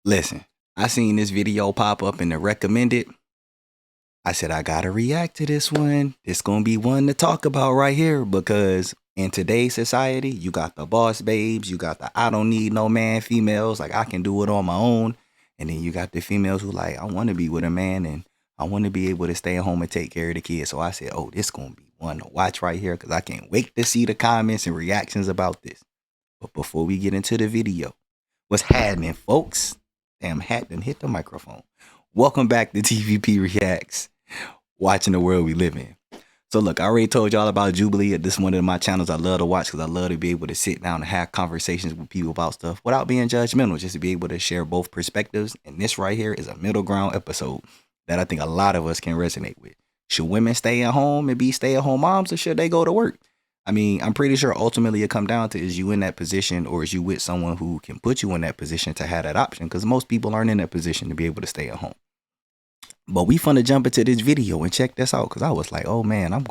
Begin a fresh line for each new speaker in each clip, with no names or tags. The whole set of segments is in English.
Listen, I seen this video pop up in the recommended. I said, I gotta react to this one. It's gonna be one to talk about right here because in today's society, you got the boss babes, you got the I don't need no man females, like I can do it on my own. And then you got the females who like, I wanna be with a man and I wanna be able to stay at home and take care of the kids. So I said, oh, this gonna be one to watch right here because I can't wait to see the comments and reactions about this. But before we get into the video, what's happening, folks? Damn, hat done hit the microphone. Welcome back to TVP Reacts, watching the world we live in. So look, I already told y'all about Jubilee. This is one of my channels I love to watch because I love to be able to sit down and have conversations with people about stuff without being judgmental, just to be able to share both perspectives. And this right here is a middle ground episode that I think a lot of us can resonate with. Should women stay at home and be stay-at-home moms, or should they go to work? I mean, I'm pretty sure ultimately it come down to, is you in that position or is you with someone who can put you in that position to have that option? Because most people aren't in that position to be able to stay at home. But we finna jump into this video and check this out because I was like, oh man, I'm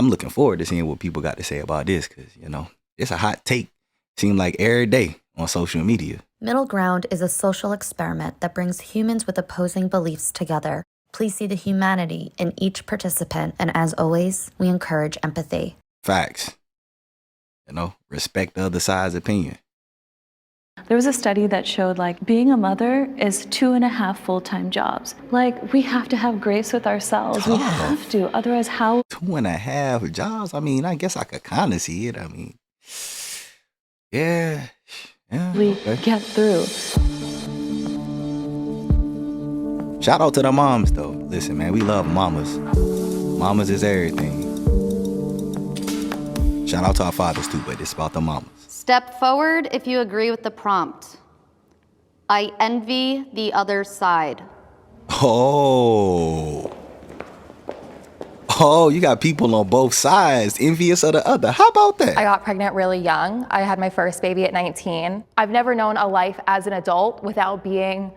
looking forward to seeing what people got to say about this because, you know, it's a hot take. Seems like every day on social media.
Middle Ground is a social experiment that brings humans with opposing beliefs together. Please see the humanity in each participant, and as always, we encourage empathy.
Facts. You know, respect the other side's opinion.
There was a study that showed like being a mother is 2.5 full-time jobs. Like we have to have grace with ourselves. We have to, otherwise how?
2.5 jobs? I mean, I guess I could kind of see it. I mean, yeah.
We get through.
Shout out to the moms though. Listen, man, we love mamas. Mamas is everything. Shout out to our fathers too, but it's about the mamas.
Step forward if you agree with the prompt. I envy the other side.
Oh, you got people on both sides envious of the other. How about that?
I got pregnant really young. I had my first baby at 19. I've never known a life as an adult without being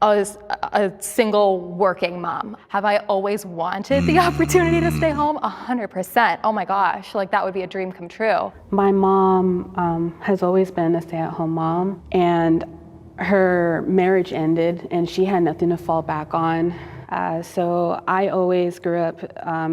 a single working mom. Have I always wanted the opportunity to stay home? 100%. Oh my gosh, like that would be a dream come true.
My mom has always been a stay-at-home mom, and her marriage ended and she had nothing to fall back on. So I always grew up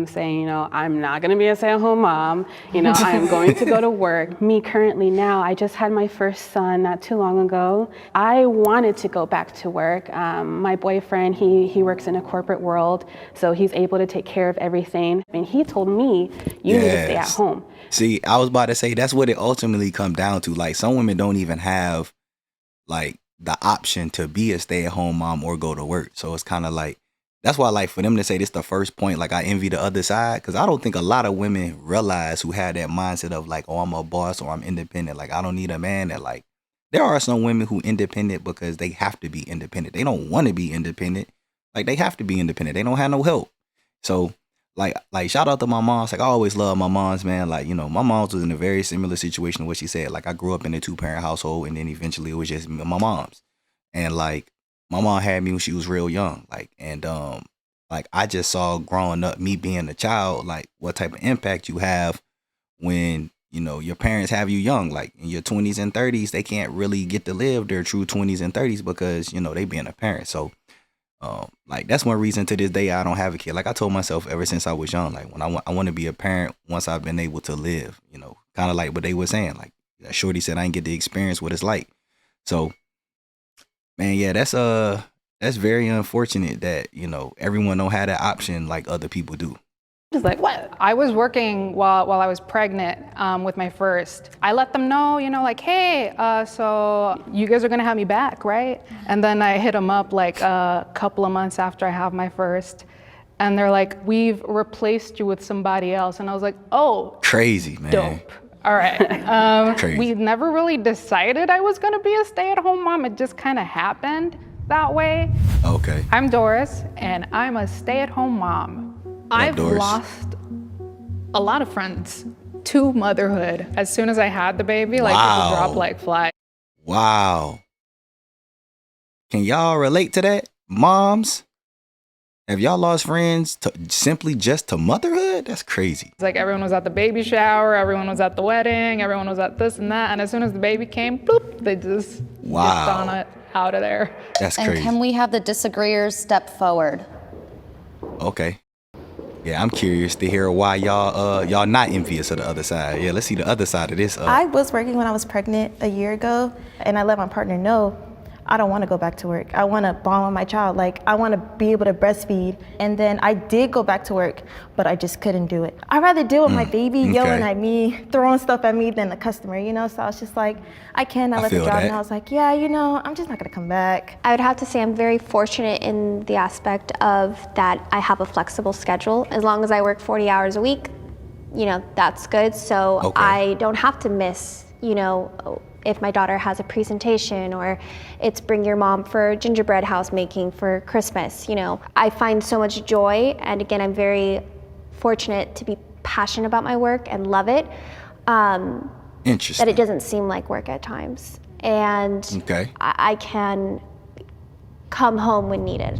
saying, you know, I'm not going to be a stay-at-home mom. You know, I am going to go to work. Me currently now, I just had my first son not too long ago. I wanted to go back to work. My boyfriend, he works in a corporate world, so he's able to take care of everything. And he told me, you need to stay at home.
See, I was about to say, that's what it ultimately comes down to. Like, some women don't even have, like, the option to be a stay-at-home mom or go to work. So it's kind of like, that's why, like, for them to say this the first point, like, I envy the other side, because I don't think a lot of women realize who had that mindset of, like, oh, I'm a boss or I'm independent. Like, I don't need a man. That, like, there are some women who independent because they have to be independent. They don't want to be independent. Like, they have to be independent. They don't have no help. So, like, shout out to my moms. Like, I always love my moms, man. Like, you know, my mom's was in a very similar situation to what she said. Like, I grew up in a 2-parent household, and then eventually it was just my mom's. And, like, my mom had me when she was real young, like, and like I just saw growing up, me being a child, like what type of impact you have when, you know, your parents have you young, like in your 20s and 30s, they can't really get to live their true 20s and 30s because, you know, they being a parent. So, like that's one reason to this day I don't have a kid. Like I told myself ever since I was young, like when I want to be a parent once I've been able to live, you know, kind of like what they were saying, like Shorty said, I didn't get to experience what it's like. So, man, yeah, that's very unfortunate that, you know, everyone don't have that option like other people do.
Just like, what?
I was working while I was pregnant with my first. I let them know, you know, like, hey, so you guys are gonna have me back, right? And then I hit them up like a couple of months after I have my first. And they're like, we've replaced you with somebody else. And I was like, oh.
Crazy, man.
Dope. All right.
Crazy.
We never really decided I was gonna be a stay-at-home mom. It just kind of happened that way.
Okay.
I'm Doris, and I'm a stay-at-home mom. I've lost a lot of friends to motherhood as soon as I had the baby. Like, it dropped like flies.
Wow. Can y'all relate to that, moms? Have y'all lost friends simply just to motherhood? That's crazy.
It's like everyone was at the baby shower, everyone was at the wedding, everyone was at this and that, and as soon as the baby came, bloop, they just dipped on it out of there.
That's
And
crazy.
can we have the disagreeers step forward?
Okay. Yeah, I'm curious to hear why y'all not envious of the other side. Yeah, let's see the other side of this.
I was working when I was pregnant a year ago, and I let my partner know I don't want to go back to work. I want to bond with my child. Like, I want to be able to breastfeed. And then I did go back to work, but I just couldn't do it. I'd rather deal with my baby yelling at me, throwing stuff at me than the customer, you know? So I was just like, I left the
feel
job,
that.
and I was like, yeah, you know, I'm just not going to come back.
I would have to say I'm very fortunate in the aspect of that I have a flexible schedule. As long as I work 40 hours a week, you know, that's good. So I don't have to miss, you know, if my daughter has a presentation or it's bring your mom for gingerbread house making for Christmas, you know. I find so much joy, and again, I'm very fortunate to be passionate about my work and love it.
Interesting.
That it doesn't seem like work at times. And I can come home when needed.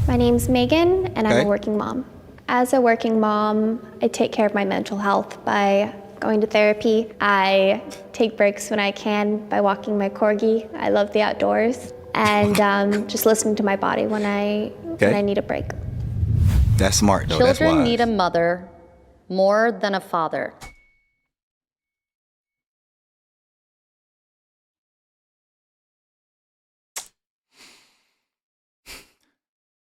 My name's Megan, and I'm a working mom. As a working mom, I take care of my mental health by going to therapy. I take breaks when I can by walking my corgi. I love the outdoors. And just listening to my body when I need a break.
That's smart, though. That's
Children
wise.
need a mother more than a father.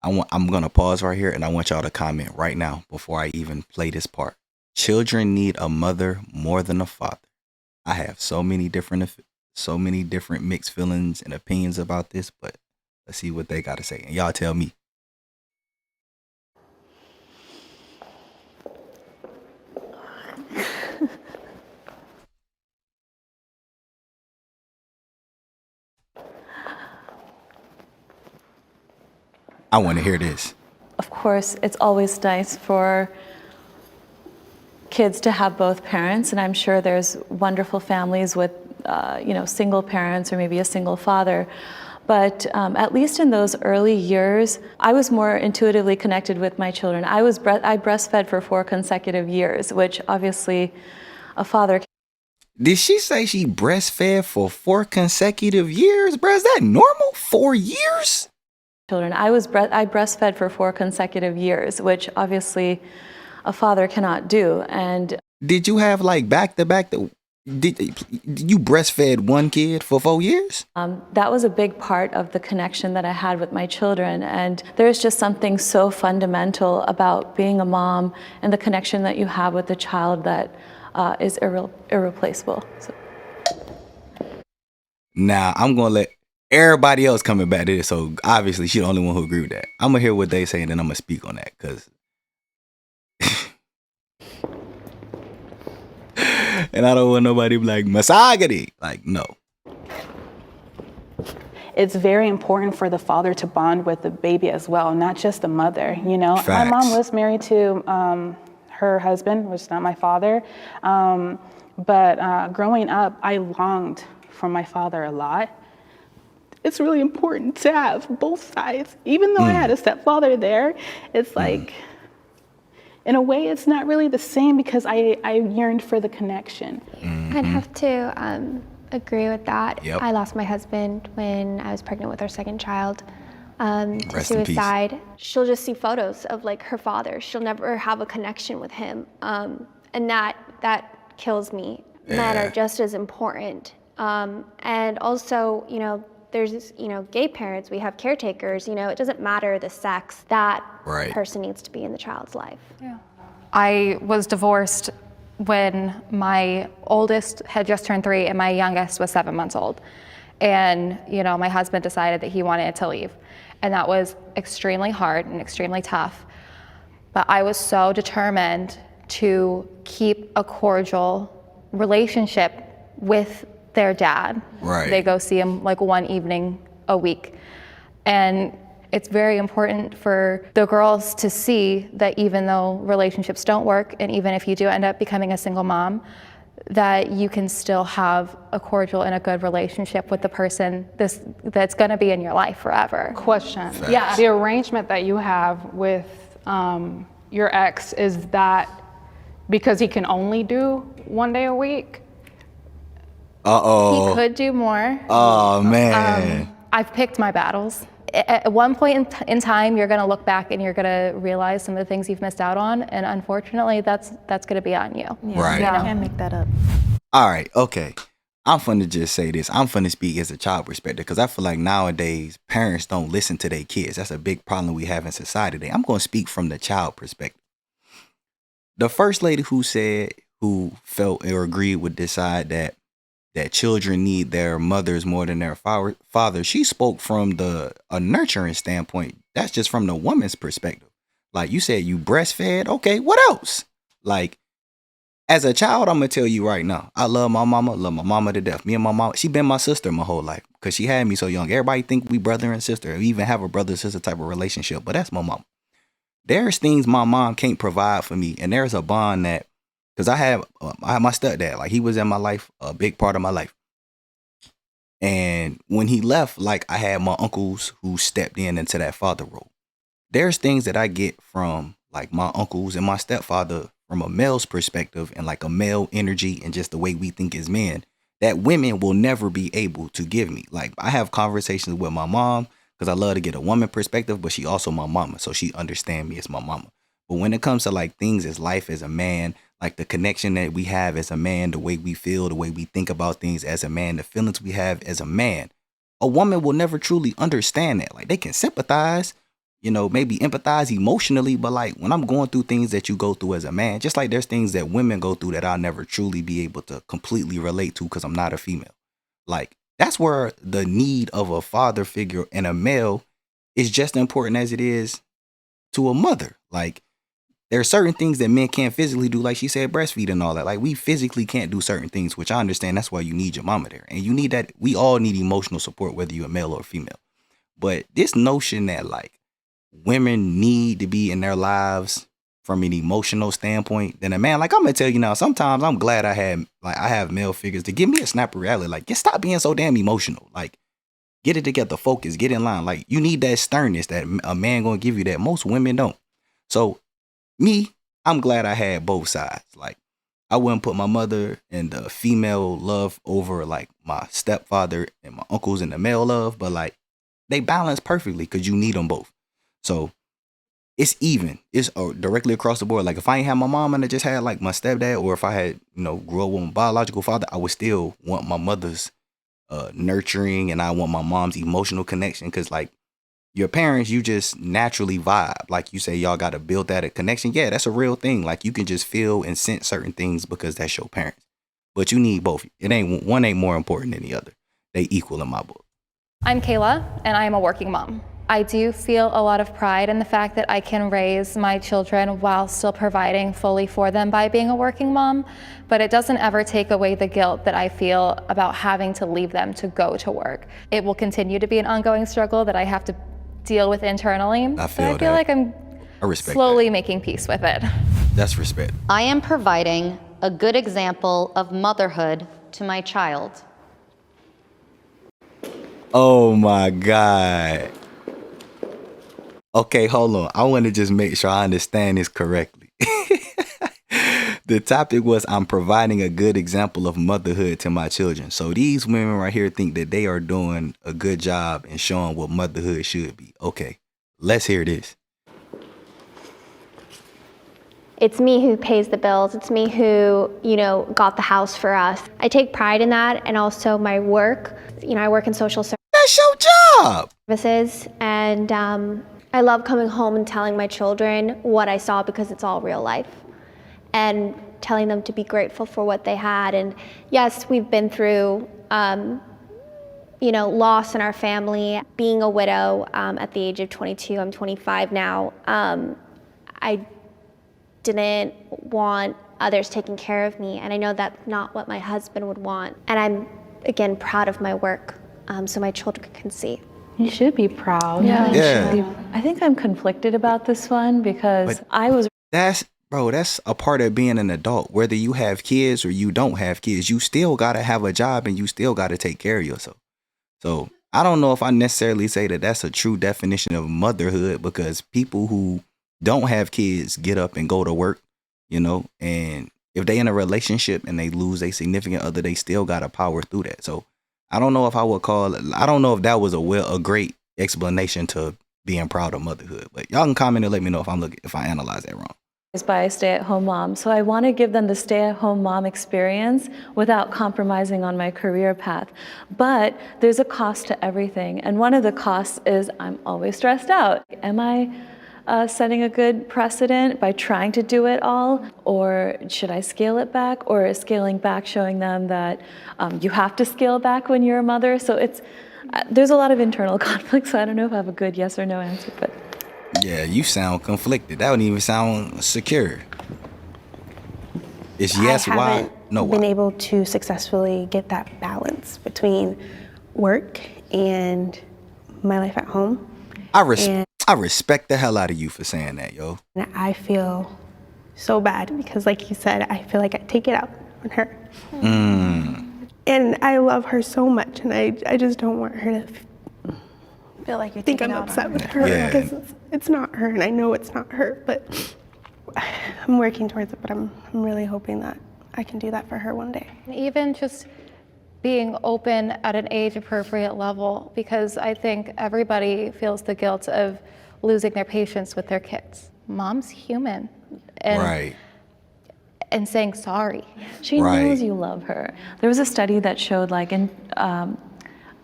I'm going to pause right here, and I want y'all to comment right now before I even play this part. Children need a mother more than a father. I have so many different mixed feelings and opinions about this, but let's see what they got to say. And y'all tell me. I want to hear this.
Of course, it's always nice for kids to have both parents, and I'm sure there's wonderful families with, single parents or maybe a single father. But at least in those early years, I was more intuitively connected with my children. I breastfed for 4 consecutive years, which obviously a father.
Did she say she breastfed for 4 consecutive years? Bruh, is that normal? 4 years?
Children. I breastfed for 4 consecutive years, which obviously a father cannot do. And
did you have like back to back? Did you breastfed one kid for 4 years?
That was a big part of the connection that I had with my children. And there's just something so fundamental about being a mom and the connection that you have with the child that is irreplaceable. So.
Now, I'm going to let everybody else coming back to this. So obviously, she's the only one who agree with that. I'm going to hear what they say, and then I'm going to speak on that. Because and I don't want nobody to be like, misogyny. Like, no.
It's very important for the father to bond with the baby as well, not just the mother, you know. Facts. My mom was married to her husband, which is not my father. But growing up, I longed for my father a lot. It's really important to have both sides. Even though I had a stepfather there, it's like, in a way, it's not really the same because I yearned for the connection.
I'd have to agree with that.
Yep.
I lost my husband when I was pregnant with our second child to
Rest in peace.
suicide. She'll just see photos of like her father. She'll never have a connection with him. And that kills me. Yeah. Men are just as important. And also, you know, there's, you know, gay parents, we have caretakers, you know, it doesn't matter the sex, that person needs to be in the child's life.
Yeah. I was divorced when my oldest had just turned 3 and my youngest was 7 months old. And, you know, my husband decided that he wanted to leave. And that was extremely hard and extremely tough. But I was so determined to keep a cordial relationship with their dad.
Right.
They go see him like 1 evening a week. And it's very important for the girls to see that even though relationships don't work, and even if you do end up becoming a single mom, that you can still have a cordial and a good relationship with the person that's going to be in your life forever.
Question.
Yeah.
The arrangement that you have with your ex, is that because he can only do 1 day a week?
He could do more.
Oh, man.
I've picked my battles. At one point in time, you're going to look back and you're going to realize some of the things you've missed out on, and unfortunately, that's going to be on you.
Right.
You can't make that up.
All right, okay. I'm finna just say this. I'm finna speak as a child perspective because I feel like nowadays parents don't listen to their kids. That's a big problem we have in society today. I'm going to speak from the child perspective. The first lady who felt or agreed with this side that children need their mothers more than their father, she spoke from a nurturing standpoint. That's just from the woman's perspective. Like you said, you breastfed. Okay, what else? Like, as a child, I'm going to tell you right now, I love my mama to death. Me and my mama, she been my sister my whole life because she had me so young. Everybody think we brother and sister. We even have a brother-sister type of relationship, but that's my mama. There's things my mom can't provide for me, and there's a bond that, because I have my stepdad, like he was in my life, a big part of my life. And when he left, like I had my uncles who stepped into that father role. There's things that I get from like my uncles and my stepfather from a male's perspective and like a male energy and just the way we think as men that women will never be able to give me. Like I have conversations with my mom because I love to get a woman perspective, but she also my mama. So she understands me as my mama. But when it comes to like things as life as a man, like the connection that we have as a man, the way we feel, the way we think about things as a man, the feelings we have as a man, a woman will never truly understand that. Like they can sympathize, maybe empathize emotionally, but like when I'm going through things that you go through as a man, just like there's things that women go through that I'll never truly be able to completely relate to because I'm not a female. Like that's where the need of a father figure and a male is just as important as it is to a mother. Like there are certain things that men can't physically do, like she said, breastfeed and all that. Like we physically can't do certain things, which I understand. That's why you need your mama there. And you need that. We all need emotional support, whether you're a male or a female. But this notion that like women need to be in their lives from an emotional standpoint than a man, like I'm gonna tell you now, sometimes I'm glad I have male figures to give me a snap of reality. Like, just stop being so damn emotional. Like, get it together, focus, get in line. Like, you need that sternness that a man gonna give you that most women don't. So me, I'm glad I had both sides. Like, I wouldn't put my mother and the female love over like my stepfather and my uncles and the male love, but like they balance perfectly because you need them both. So it's even. It's directly across the board. Like if I ain't had my mom and I just had like my stepdad, or if I had, grew up with my biological father, I would still want my mother's nurturing and I want my mom's emotional connection. Cause like your parents, you just naturally vibe. Like you say, y'all got to build that connection. Yeah, that's a real thing. Like you can just feel and sense certain things because that's your parents. But you need both. One ain't more important than the other. They equal in my book.
I'm Kayla, and I am a working mom. I do feel a lot of pride in the fact that I can raise my children while still providing fully for them by being a working mom, but it doesn't ever take away the guilt that I feel about having to leave them to go to work. It will continue to be an ongoing struggle that I have to deal with internally.
I feel
like I'm slowly making peace with it.
That's respect.
I am providing a good example of motherhood to my child.
Oh my God. Okay, hold on. I want to just make sure I understand this correctly. The topic was I'm providing a good example of motherhood to my children. So these women right here think that they are doing a good job in showing what motherhood should be. Okay, let's hear this.
It's me who pays the bills. It's me who, got the house for us. I take pride in that, and also my work. I work in social services.
That's your job.
And I love coming home and telling my children what I saw because it's all real life. And telling them to be grateful for what they had. And yes, we've been through, loss in our family. Being a widow at the age of 22, I'm 25 now. I didn't want others taking care of me. And I know that's not what my husband would want. And I'm, again, proud of my work so my children can see.
You should be proud.
Yeah.
I think I'm conflicted about this one because I was...
bro, that's a part of being an adult. Whether you have kids or you don't have kids, you still gotta have a job and you still gotta take care of yourself. So I don't know if I necessarily say that that's a true definition of motherhood, because people who don't have kids get up and go to work, you know, and if they in a relationship and they lose a significant other, they still gotta power through that. So I don't know if I would call it, I don't know if that was a great explanation to being proud of motherhood. But y'all can comment and let me know if I analyze that wrong.
By a stay-at-home mom. So I want to give them the stay-at-home mom experience without compromising on my career path. But there's a cost to everything. And one of the costs is I'm always stressed out. Am I setting a good precedent by trying to do it all? Or should I scale it back? Or is scaling back showing them that you have to scale back when you're a mother? So there's a lot of internal conflict. So I don't know if I have a good yes or no answer, but.
Yeah, you sound conflicted. That wouldn't even sound secure. It's yes, why, no, why.
Been able to successfully get that balance between work and my life at home.
I respect the hell out of you for saying that, yo.
And I feel so bad because, like you said, I feel like I take it out on her. And I love her so much, and I just don't want her to
Feel like you're
think
taking
I'm
out
upset
on
with
her.
her because it's not her, and I know it's not her, but I'm working towards it, but I'm really hoping that I can do that for her one day.
Even just being open at an age-appropriate level, because I think everybody feels the guilt of losing their patience with their kids. Mom's human. And and saying sorry.
She knows you love her. There was a study that showed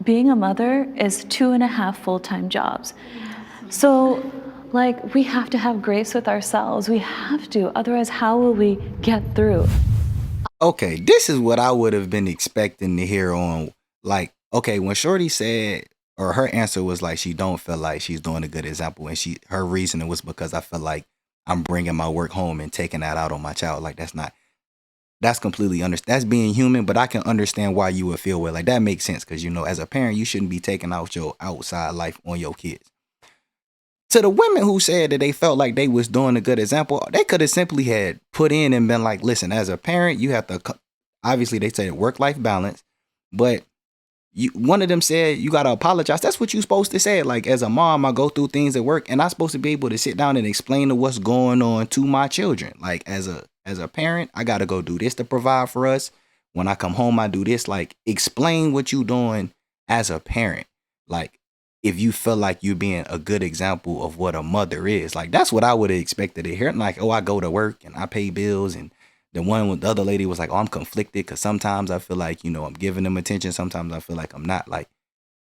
being a mother is 2.5 full-time jobs. So we have to have grace with ourselves. We have to, otherwise how will we get through?
Okay, this is what I would have been expecting to hear on, okay, when Shorty said, or her answer was she don't feel like she's doing a good example, and her reasoning was because I feel like I'm bringing my work home and taking that out on my child. That's completely that's being human, but I can understand why you would feel that makes sense, because as a parent, you shouldn't be taking out your outside life on your kids. To the women who said that they felt like they was doing a good example, they could have simply had put in and been like, listen, as a parent, you have to, obviously they say work-life balance, but one of them said you got to apologize. That's what you're supposed to say. As a mom, I go through things at work and I'm supposed to be able to sit down and explain what's going on to my children. As a parent, I got to go do this to provide for us. When I come home, I do this. Explain what you're doing as a parent. If you feel like you're being a good example of what a mother is, that's what I would have expected to hear. Oh, I go to work and I pay bills. And the other lady was I'm conflicted because sometimes I feel like, I'm giving them attention. Sometimes I feel like I'm not.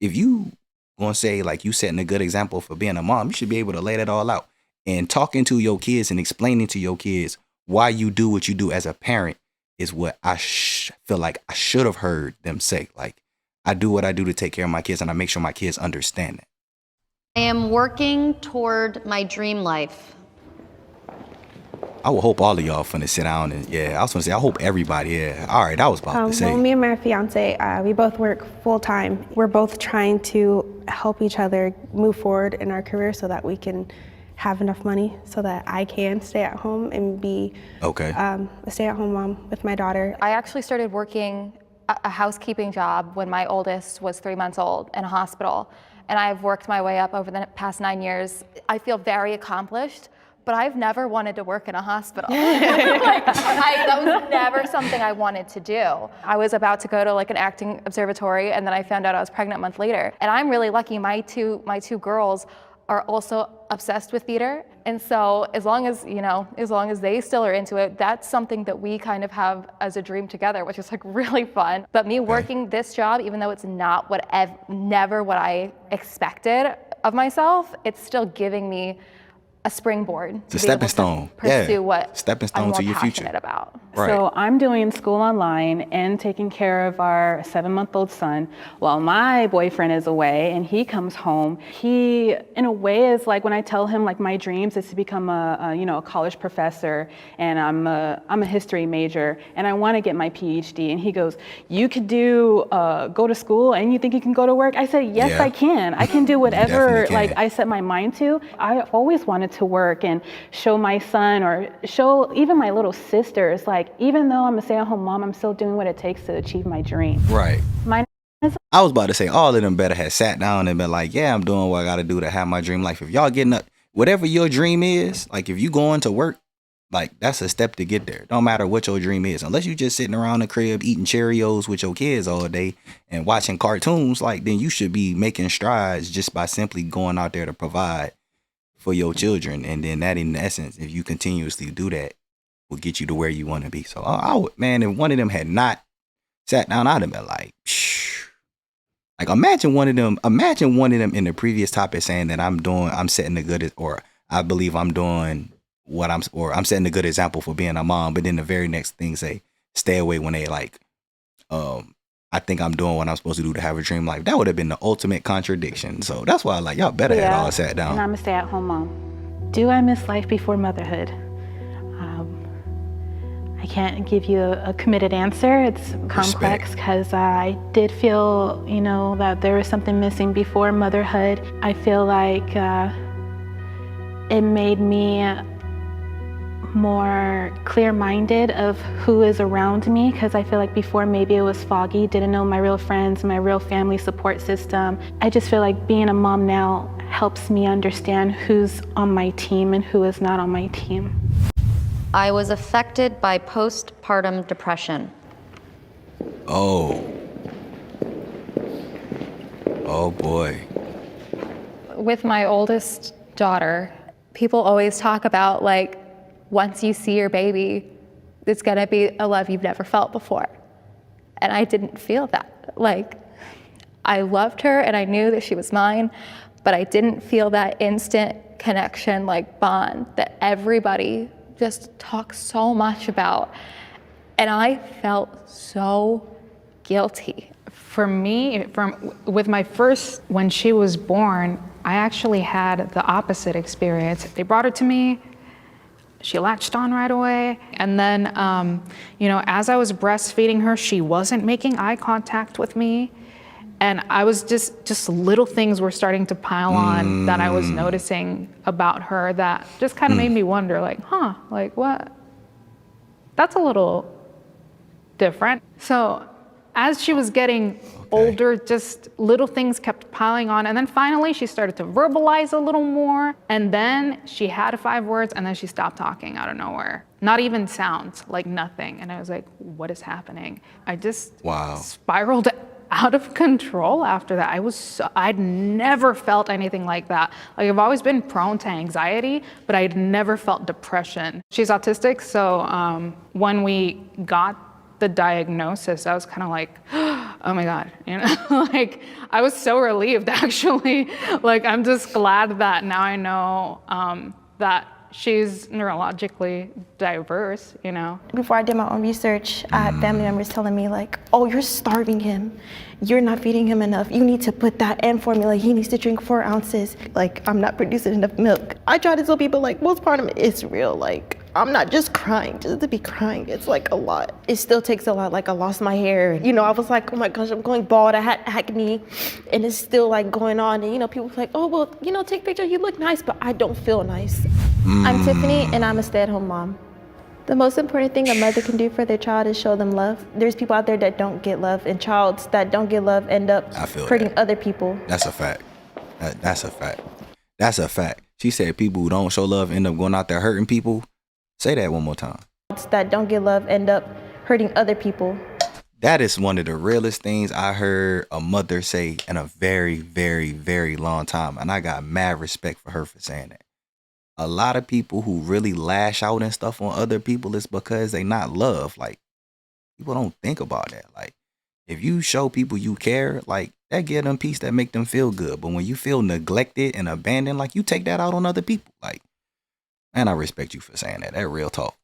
If you gonna say you setting a good example for being a mom, you should be able to lay that all out. And talking to your kids and explaining to your kids why you do what you do as a parent is what I feel like I should have heard them say. I do what I do to take care of my kids, and I make sure my kids understand that.
I am working toward my dream life.
I would hope all of y'all finna sit down and I was gonna say I hope everybody. All right, I was about to say.
Well, me and my fiance, we both work full time. We're both trying to help each other move forward in our career so that we can have enough money so that I can stay at home and be a stay-at-home mom with my daughter.
I actually started working a housekeeping job when my oldest was 3 months old in a hospital, and I've worked my way up over the past 9 years. I feel very accomplished, but I've never wanted to work in a hospital. That was never something I wanted to do. I was about to go to an acting observatory, and then I found out I was pregnant a month later. And I'm really lucky. My two girls are also obsessed with theater. And so as long as they still are into it, that's something that we kind of have as a dream together, which is really fun. But me working this job, even though it's not never what I expected of myself, it's still giving me a springboard.
It's a stepping stone.
Pursue what
stepping stone
I'm more
to your
passionate
future.
About.
Right.
So I'm doing school online and taking care of our 7-month-old son while my boyfriend is away, and he comes home. He, in a way, is when I tell him my dreams is to become a college professor, and I'm a history major, and I want to get my PhD. And he goes, "You could go to school, and you think you can go to work?" I said, "Yes, I can. I can do whatever I set my mind to." I always wanted to work and show my son or show even my little sisters, like, even though I'm a stay-at-home mom, I'm still doing what it takes to achieve my dream.
Right.
My
I was about to say all of them better have sat down and been like, yeah, I'm doing what I got to do to have my dream life. If y'all getting up, whatever your dream is, like if you going to work, like that's a step to get there. Don't matter what your dream is. Unless you just sitting around the crib eating Cheerios with your kids all day and watching cartoons, like then you should be making strides just by simply going out there to provide for your children. And then that in essence, if you continuously do that, will get you to where you want to be. So I would, man, if one of them had not sat down, I'd have been like, shh. Like imagine one of them in the previous topic saying that I'm setting a good, or I believe I'm doing what I'm setting a good example for being a mom. But then the very next thing say, stay away when they like, I think I'm doing what I'm supposed to do to have a dream life. That would have been the ultimate contradiction. So that's why like y'all better had all sat down.
And I'm a stay-at-home mom. Do I miss life before motherhood? I can't give you a committed answer. It's complex because I did feel, that there was something missing before motherhood. I feel like it made me more clear-minded of who is around me, because I feel like before maybe it was foggy, didn't know my real friends, my real family support system. I just feel like being a mom now helps me understand who's on my team and who is not on my team.
I was affected by postpartum depression.
Oh boy.
With my oldest daughter, people always talk about like, once you see your baby, it's gonna be a love you've never felt before. And I didn't feel that. Like, I loved her and I knew that she was mine, but I didn't feel that instant connection, like bond that everybody just talks so much about. And I felt so guilty.
For me, with my first, when she was born, I actually had the opposite experience. They brought her to me, she latched on right away. And then, as I was breastfeeding her, she wasn't making eye contact with me. And I was just little things were starting to pile on that I was noticing about her that just kind of made me wonder, like, like what? That's a little different. So as she was getting older, just little things kept piling on. And then finally she started to verbalize a little more. And then she had 5 words and then she stopped talking out of nowhere. Not even sounds, like nothing. And I was like, what is happening? I just spiraled out of control after that. I'd never felt anything like that. Like I've always been prone to anxiety, but I'd never felt depression. She's autistic, so when we got the diagnosis, I was kind of like, oh my God, like I was so relieved actually. Like I'm just glad that now I know that she's neurologically diverse,
Before I did my own research, I had family members telling me like, oh, you're starving him. You're not feeding him enough. You need to put that in formula. He needs to drink 4 ounces. Like, I'm not producing enough milk. I try to tell people like, postpartum is real. Like, I'm not just crying just to be crying. It's like a lot. It still takes a lot. Like I lost my hair. I was like, oh my gosh, I'm going bald. I had acne and it's still like going on. And people were like, oh, well, take pictures. You look nice, but I don't feel nice. I'm Tiffany and I'm a stay-at-home mom. The most important thing a mother can do for their child is show them love. There's people out there that don't get love, and childs that don't get love end up hurting other people.
That's a fact. That's a fact. That's a fact. She said people who don't show love end up going out there hurting people. Say that one more time.
That don't get love end up hurting other people.
That is one of the realest things I heard a mother say in a very, very, very long time. And I got mad respect for her for saying that. A lot of people who really lash out and stuff on other people is because they not love. Like, people don't think about that. Like, if you show people you care, like, that give them peace, that make them feel good. But when you feel neglected and abandoned, like, you take that out on other people. Like, man, I respect you for saying that. That real talk.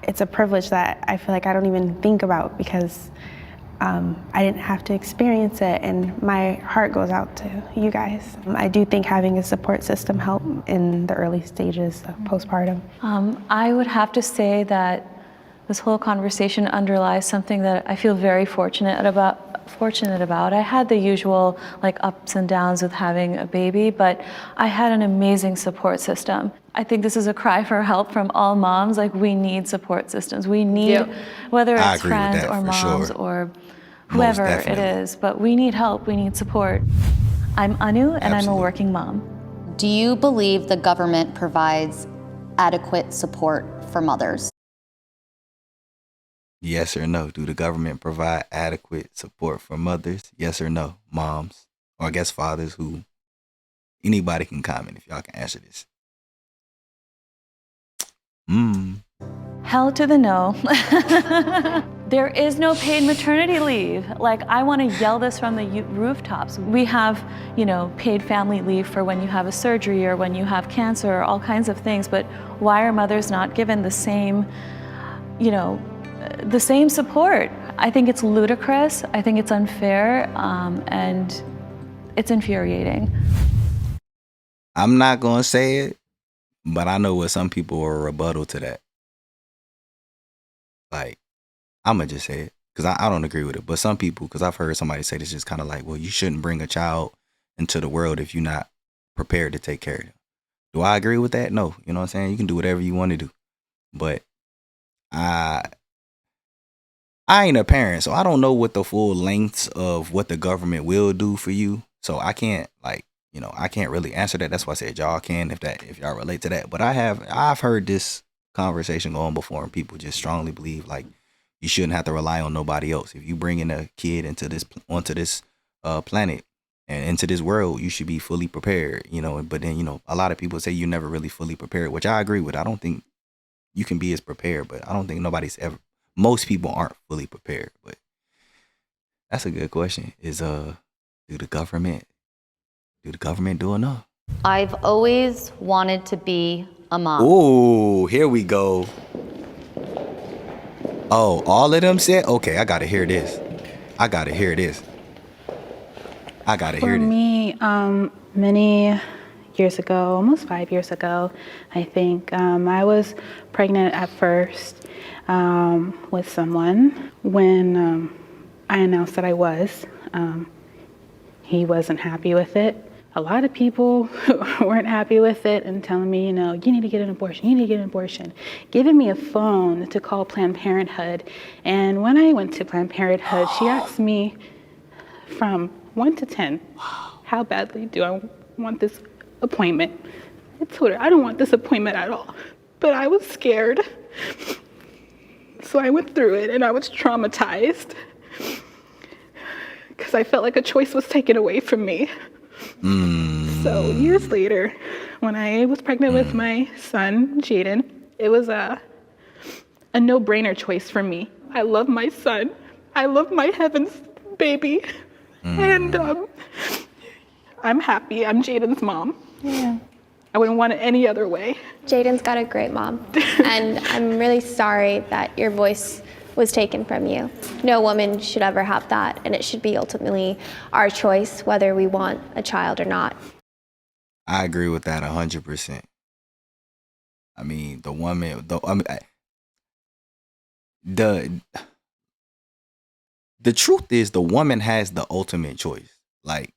It's a privilege that I feel like I don't even think about because I didn't have to experience it, and my heart goes out to you guys. I do think having a support system helped in the early stages of postpartum.
I would have to say that this whole conversation underlies something that I feel very fortunate about fortunate about. I had the usual like ups and downs with having a baby, but I had an amazing support system. I think this is a cry for help from all moms. Like, we need support systems. We need, whether it's friends or moms or whoever it is, but we need help, we need support. I'm Anu, and I'm a working mom.
Do you believe the government provides adequate support for mothers?
Yes or no? Do the government provide adequate support for mothers? Yes or no? Moms, or I guess fathers, who anybody can comment if y'all can answer this.
Hell to the no. There is no paid maternity leave. Like, I want to yell this from the rooftops. We have, paid family leave for when you have a surgery or when you have cancer or all kinds of things, but why are mothers not given the same, the same support? I think it's ludicrous. I think it's unfair, and it's infuriating.
I'm not going to say it, but I know what some people are rebuttal to that. Like, I'm going to just say it because I don't agree with it. But some people, because I've heard somebody say this, just kind of like, well, you shouldn't bring a child into the world if you're not prepared to take care of them. Do I agree with that? No. You know what I'm saying? You can do whatever you want to do. But I ain't a parent, so I don't know what the full lengths of what the government will do for you. So I can't I can't really answer that. That's why I said y'all can if y'all relate to that. But I've heard this conversation going before, and people just strongly believe like you shouldn't have to rely on nobody else. If you bring in a kid onto this planet and into this world, you should be fully prepared. But then a lot of people say you're never really fully prepared, which I agree with. I don't think you can be as prepared, but I don't think most people aren't fully prepared. But that's a good question. Is do the government do enough?
I've always wanted to be a mom.
Oh, here we go. Oh, all of them said, okay, I gotta hear this.
For me, many years ago, almost 5 years ago, I think, I was pregnant at first with someone. When I announced that I was, he wasn't happy with it. A lot of people weren't happy with it and telling me, you need to get an abortion, giving me a phone to call Planned Parenthood. And when I went to Planned Parenthood, she asked me from 1 to 10, how badly do I want this appointment? I told her I don't want this appointment at all, but I was scared. So I went through it and I was traumatized because I felt like a choice was taken away from me. So years later, when I was pregnant with my son, Jaden, it was a no-brainer choice for me. I love my son. I love my heavens baby. And I'm happy. I'm Jaden's mom.
Yeah.
I wouldn't want it any other way.
Jaden's got a great mom. And I'm really sorry that your voice was taken from you. No woman should ever have that, and it should be ultimately our choice whether we want a child or not.
I agree with that 100%. I mean, the truth is the woman has the ultimate choice. Like,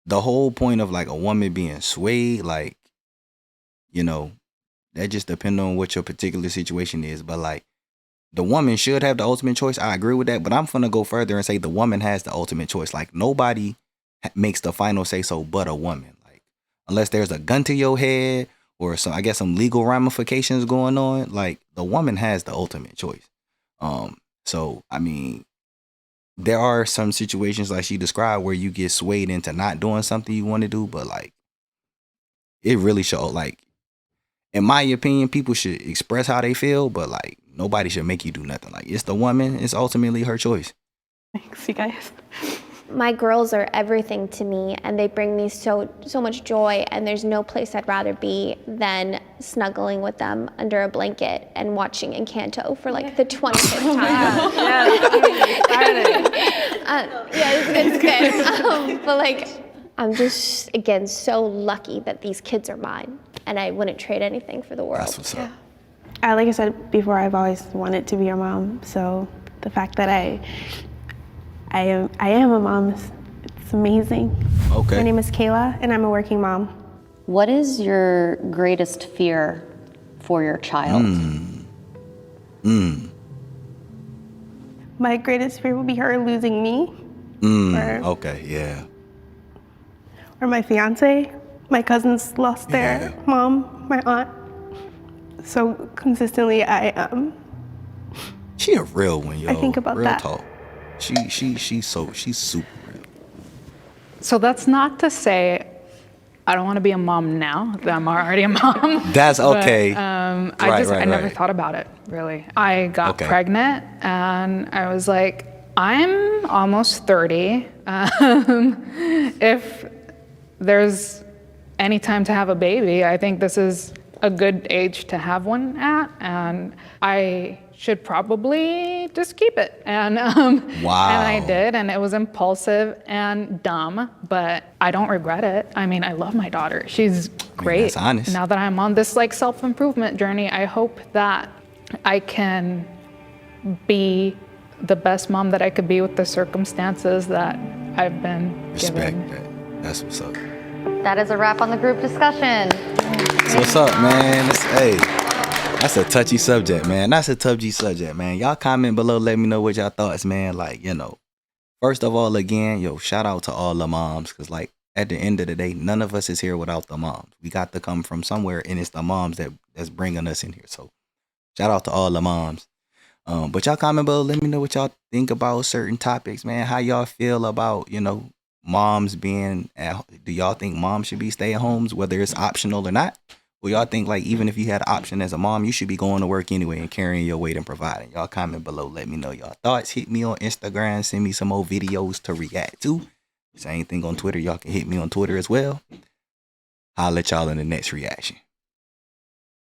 the whole point of like a woman being swayed, like, that just depends on what your particular situation is. But like, the woman should have the ultimate choice. I agree with that, but I'm gonna go further and say the woman has the ultimate choice. Like, nobody makes the final say so but a woman. Like, unless there's a gun to your head or some legal ramifications going on, like, the woman has the ultimate choice. So I mean, there are some situations like she described where you get swayed into not doing something you want to do, but like, it really shows, like, in my opinion, people should express how they feel, but like, nobody should make you do nothing. Like, it's the woman, it's ultimately her choice.
Thanks, you guys.
My girls are everything to me, and they bring me so much joy, and there's no place I'd rather be than snuggling with them under a blanket and watching Encanto for like the 25th time. It's good. But like, I'm just, again, so lucky that these kids are mine, and I wouldn't trade anything for the world.
That's what's up.
Like I said before, I've always wanted to be your mom. So the fact that I I am a mom. It's amazing.
Okay.
My name is Kayla, and I'm a working mom.
What is your greatest fear for your child?
My greatest fear will be her losing me.
Okay, yeah.
Or my fiance. My cousins lost their mom, my aunt. So consistently,
She a real one, yo.
I think about
real
that.
talk. She's super real.
So that's not to say I don't want to be a mom now that I'm already a mom.
That's okay.
But, I never thought about it, really. I got pregnant and I was like, I'm almost 30. If there's any time to have a baby, I think this is a good age to have one at, and I should probably just keep it. And and I did, and it was impulsive and dumb, but I don't regret it. I mean, I love my daughter. She's great.
That's honest.
Now that I'm on this like self-improvement journey, I hope that I can be the best mom that I could be with the circumstances that I've been given.
Respect that. That's what's up.
That is a wrap on the group discussion.
So what's up, man? That's a touchy subject, man. Y'all comment below, let me know what y'all thoughts, man. Like, first of all, again, shout out to all the moms, because like at the end of the day, none of us is here without the moms. We got to come from somewhere, and it's the moms that's bringing us in here. So shout out to all the moms. But y'all comment below, let me know what y'all think about certain topics, man. How y'all feel about, moms being do y'all think moms should be stay-at-homes, whether it's optional or not? Or y'all think like even if you had an option as a mom, you should be going to work anyway and carrying your weight and providing? Y'all comment below, let me know y'all thoughts. Hit me on Instagram, send me some more videos to react to. Same thing on Twitter, y'all can hit me on Twitter as well. I'll let y'all in the next reaction.